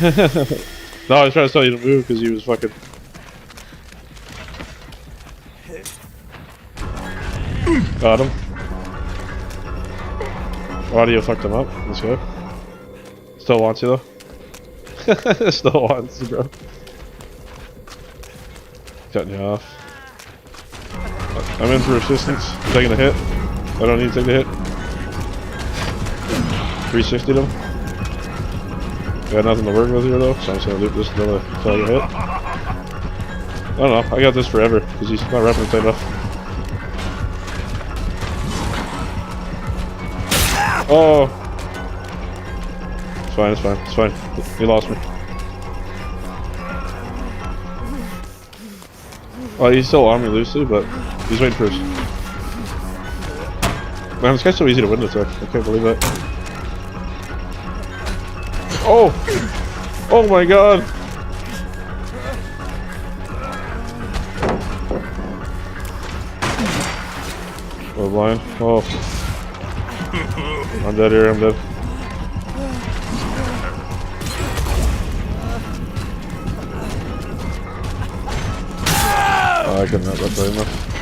No, I was trying to tell you to move because he was fucking. Got him. Audio fucked him up. Let's go. Still wants you though. Still wants you, bro. Cutting you off. I'm in for assistance. I'm taking a hit. I don't need to take the hit. 360'd him. Got nothing to work with here though, so I'm just gonna loop this until I get hit. I don't know. I got this forever because he's not repping tight enough. Oh. It's fine, it's fine, it's fine. He lost me. Oh, he's still on me loosely, but he's waiting for us. Man, this guy's so easy to win this attack. I can't believe that. Oh! Oh my god! Oh, blind. Oh. I'm dead here, I'm dead. Oh, I couldn't have that enough.